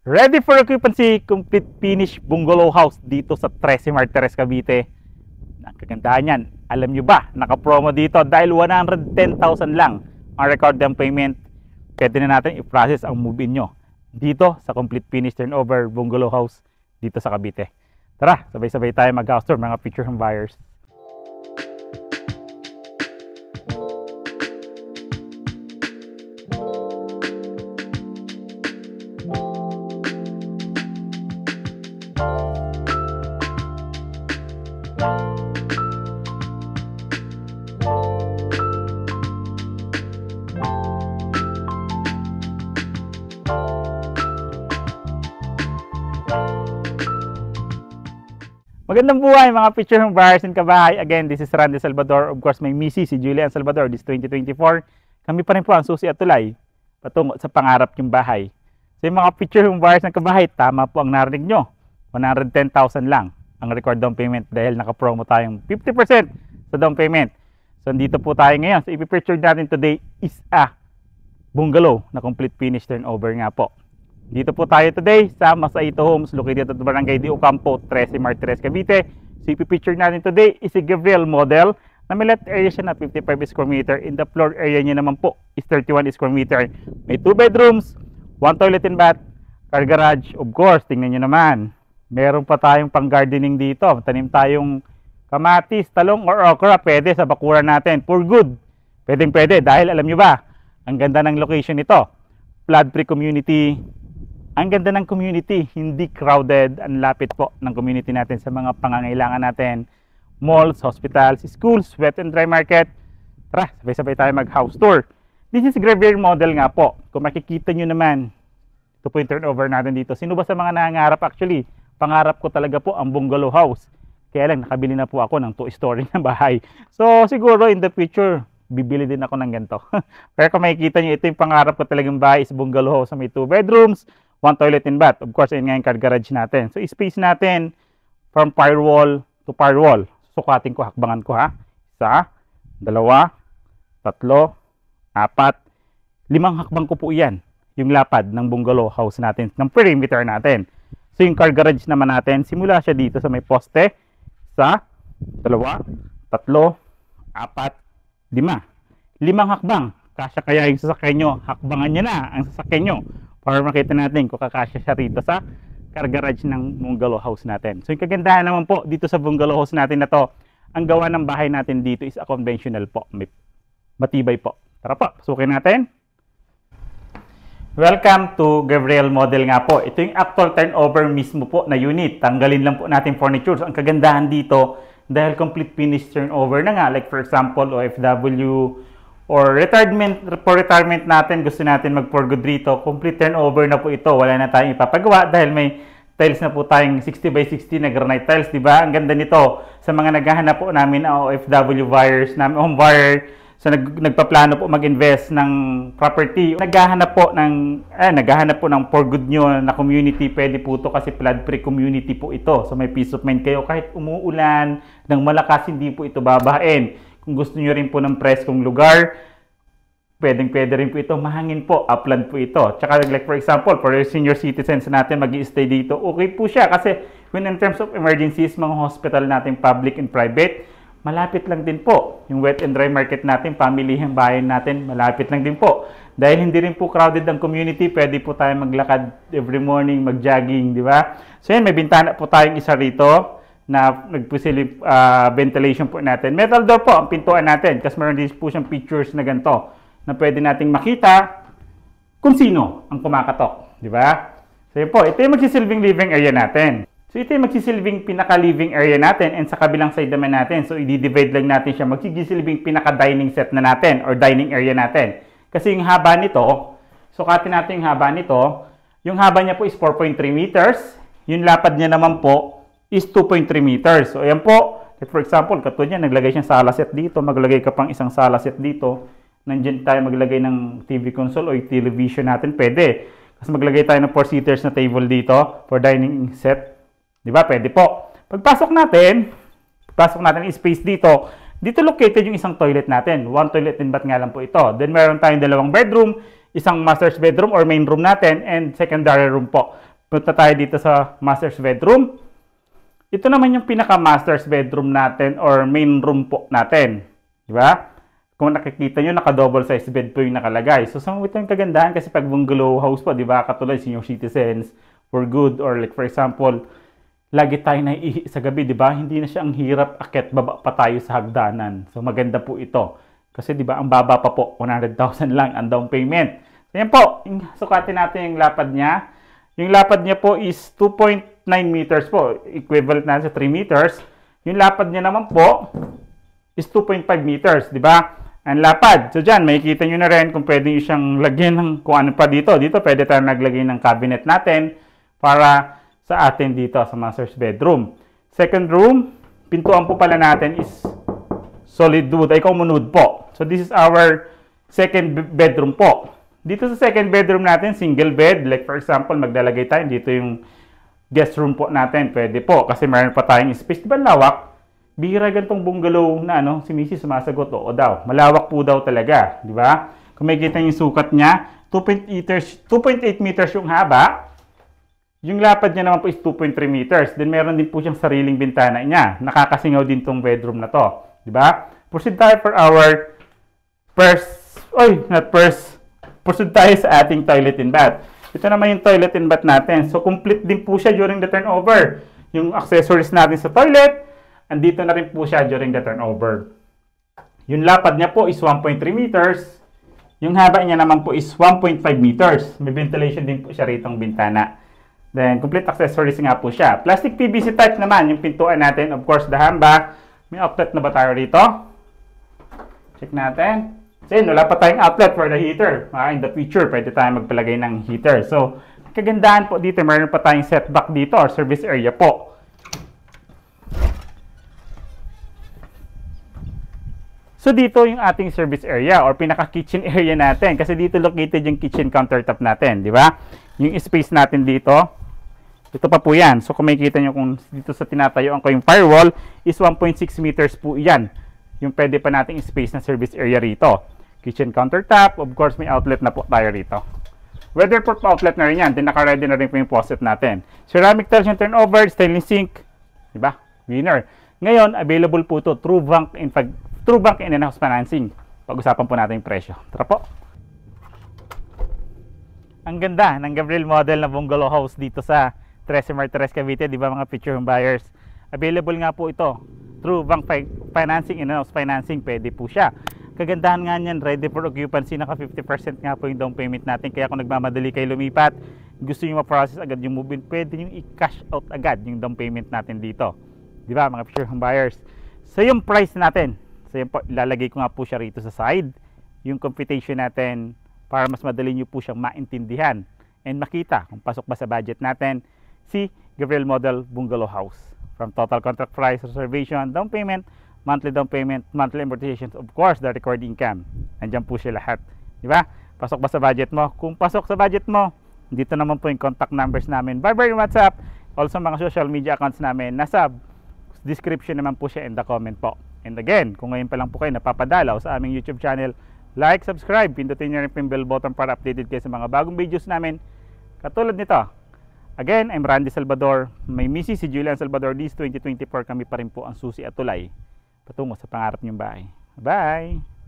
Ready for occupancy, complete finish bungalow house dito sa 13 Martires, Cavite. Ang kagandahan yan, alam nyo ba, naka-promo dito dahil 110,000 lang ang record down payment. Pwede na natin i-process ang move-in nyo dito sa complete finish turnover bungalow house dito sa Cavite. Tara, sabay-sabay tayo mag-house tour mga future home buyers. Magandang buhay mga future home buyers and kabahay. Again, this is Randy Salvador. Of course, may Mrs. si Julian Salvador this 2024. Kami pa rin po ang susi at tulay patungo sa pangarap yung bahay. So yung mga future home buyers and kabahay, tama po ang narinig nyo. 110,000 lang ang record down payment dahil naka-promo tayong 50% sa down payment. So dito po tayo ngayon. So ipipicture natin today is a bungalow na complete finish turnover nga po. Dito po tayo today sa Masaito Homes located at Barangay de Ocampo, 13 Martires, Cavite. So ipipicture natin today is a Gabriel model na may lot area siya na 55 square meter. In the floor area niya naman po is 31 square meter. May 2 bedrooms, 1 toilet and bath, car garage. Of course, tingnan nyo naman. Meron pa tayong pang gardening dito. Tanim tayong kamatis, talong or okra. Pwede sa bakuran natin. For good. Pwede dahil alam nyo ba, ang ganda ng location nito. Flood-free community. Ang ganda ng community, hindi crowded, ang lapit po ng community natin sa mga pangangailangan natin. Malls, hospitals, schools, wet and dry market. Tara, sabay-sabay tayo mag-house tour. This is Gabriel model nga po. Kung makikita nyo naman, ito po yung turnover natin dito. Sino ba sa mga nangangarap actually? Pangarap ko talaga po ang bungalow house. Kaya lang, nakabili na po ako ng 2-story na bahay. So, siguro in the future, bibili din ako ng ganito. Pero kung makikita nyo, ito yung pangarap ko talagang bahay is bungalow house sa may 2 bedrooms, 1 toilet and bath. Of course, ayun nga yung car garage natin. So, space natin from firewall to firewall. Sukatin ko, hakbangan ko ha. 1, 2, 3, 4, 5 hakbang ko po yan. Yung lapad ng bungalow house natin, ng perimeter natin. So, yung car garage naman natin, simula siya dito sa may poste. 1, 2, 3, 4, 5. 5 hakbang. Kasya kaya yung sasakyan nyo, hakbangan nyo na ang sasakyan nyo. Para makita natin kung kakasya siya rito sa car garage ng bungalow house natin. So yung kagandahan naman po dito sa bungalow house natin na to, ang gawa ng bahay natin dito is a conventional po. May matibay po. Tara po, pasukin natin. Welcome to Gabriel model nga po. Ito yung actual turnover mismo po na unit. Tanggalin lang po natin furniture. So ang kagandahan dito, dahil complete finish turnover na nga, like for example, OFW, or retirement natin, gusto natin mag-for good rito, complete turnover na po ito. Wala na tayong ipapagawa dahil may tiles na po tayong 60 by 60 na granite tiles, di ba? Ang ganda nito sa mga naghahanap po namin OFW buyers, home buyer, so nagpaplano po mag-invest ng property. Naghahanap po ng for good nyo na community, pwede po ito kasi flood-free community po ito. So may peace of mind kayo kahit umuulan ng malakas, hindi po ito babahain. Kung gusto nyo rin po ng preskong lugar, pwede rin po ito. Mahangin po, upland po ito. Tsaka like for example, for senior citizens natin mag-i-stay dito, okay po siya. Kasi when in terms of emergencies, mga hospital natin, public and private, malapit lang din po. Yung wet and dry market natin, pamilihang bayan natin, malapit lang din po. Dahil hindi rin po crowded ang community, pwede po tayo maglakad every morning, mag-jogging, di ba? So yan, may bintana po tayong isa rito na nagpusilip ventilation po natin. Metal door po ang pintuan natin kasi meron din po siyang pictures na ganito na pwede nating makita kung sino ang kumakatok. Di ba? So yun po, ito yung magsisilbing living area natin. So ito yung magsisilbing pinaka-living area natin and sa kabilang side naman natin. So i-divide lang natin siya. Magsisilbing pinaka-dining set na natin or dining area natin. Kasi yung haba nito, sukatin natin yung haba nito. Yung haba niya po is 4.3 meters. Yung lapad niya naman po is 2.3 meters. So, ayan po. For example, katulad niya, naglagay siyang sala set dito. Maglagay ka pang isang sala set dito. Nandiyan tayo maglagay ng TV console o television natin. Pwede. Kasi maglagay tayo ng 4-seaters na table dito for dining set. Di ba? Pwede po. Pagpasok natin yung space dito. Dito located yung isang toilet natin. 1 toilet and bath nga lang po ito. Then, meron tayong 2 bedroom, isang master's bedroom or main room natin, and secondary room po. Punta tayo dito sa master's bedroom. Ito naman yung pinaka-master's bedroom natin or main room po natin. Di ba? Kung nakikita nyo, naka-double size bed po yung nakalagay. So, ito yung kagandahan kasi pag bungalow house po, di ba? Katulad senior citizens for good or like for example, lagi tayo naiihi sa gabi, di ba? Hindi na siya ang hirap akyat baba pa tayo sa hagdanan. So, maganda po ito. Kasi di ba, ang baba pa po, 100,000 lang ang down payment. So, yan po, sukatin natin yung lapad niya. Yung lapad niya po is 2.9 meters po. Equivalent na sa 3 meters. Yung lapad niya naman po is 2.5 meters. Di ba? Ang lapad. So, dyan, makikita nyo na rin kung pwede nyo siyang lagyan ng kung ano pa dito. Dito, pwede tayo naglagay ng cabinet natin para sa atin dito sa master's bedroom. Second room, pintuan po pala natin is solid wood. Ay, common wood po. So, this is our second bedroom po. Dito sa second bedroom natin, single bed. Like for example, maglalagay tayo. Dito yung guest room po natin. Pwede po. Kasi meron pa tayong space. Diba lawak? Bihira ganitong bungalow na si Mrs. sumasagot. Oo daw. Malawak po daw talaga. Diba? Kung makikita yung sukat niya, 2.8 meters yung haba. Yung lapad niya naman po is 2.3 meters. Then meron din po siyang sariling bintana niya. Nakakasingaw din tong bedroom na to. Diba? Proceed tayo for our proceed tayo sa ating toilet and bath. Ito naman yung toilet and bath natin. So, complete din po siya during the turnover. Yung accessories natin sa toilet, andito na rin po siya during the turnover. Yung lapad niya po is 1.3 meters. Yung haba niya naman po is 1.5 meters. May ventilation din po siya rito ng bintana. Then, complete accessories nga po siya. Plastic PVC type naman yung pintuan natin. Of course, the hamba. May outlet na ba tayo rito? Check natin. Then, wala pa tayong outlet for the heater. In the future, pwede tayong magpalagay ng heater. So, kagandahan po dito, meron pa tayong setback dito or service area po. So, dito yung ating service area or pinaka-kitchen area natin. Kasi dito located yung kitchen countertop natin, di ba? Yung space natin dito, ito pa po yan. So, kung makikita nyo kung dito sa tinatayuan ko yung firewall is 1.6 meters po yan. Yung pwede pa nating space na service area rito. Kitchen countertop, of course, may outlet na po tayo rito. Weatherproof outlet na rin yan. Then, naka-ready na rin po yung faucet natin. Ceramic tiles yung turnover, stainless sink. Diba? Winner. Ngayon, available po ito through bank in-house financing. Pag-usapan po natin yung presyo. Tara po. Ang ganda ng Gabriel model na bungalow house dito sa Trece Martires, Cavite. Diba mga future home buyers? Available nga po ito through bank financing, in-house financing. Pwede po siya. Kagandahan nga niyan, ready for occupancy, naka 50% nga po yung down payment natin. Kaya kung nagmamadali kayo lumipat, gusto nyo ma-process agad yung move-in, pwede nyo i-cash out agad yung down payment natin dito. Di ba mga future home buyers? So yung price natin, so yung ilalagay ko nga po siya rito sa side, yung computation natin para mas madali nyo po siyang maintindihan and makita kung pasok ba sa budget natin si Gabriel Model Bungalow House. From total contract price, reservation, down payment, monthly down payment, monthly amortizations, of course, the record income. Nandiyan po siya lahat. Di ba? Pasok ba sa budget mo? Kung pasok sa budget mo, dito naman po yung contact numbers namin. Viber and WhatsApp. Also, mga social media accounts namin. Nasa description naman po siya in the comment po. And again, kung ngayon pa lang po kayo napapadalaw sa aming YouTube channel, like, subscribe, pindutin nyo rin po yung bell button para updated kayo sa mga bagong videos namin. Katulad nito. Again, I'm Randy Salvador. May Mrs. si Julian Salvador. This 2024 kami pa rin po ang susi at tulay patungo sa pangarap niyong bahay. Bye!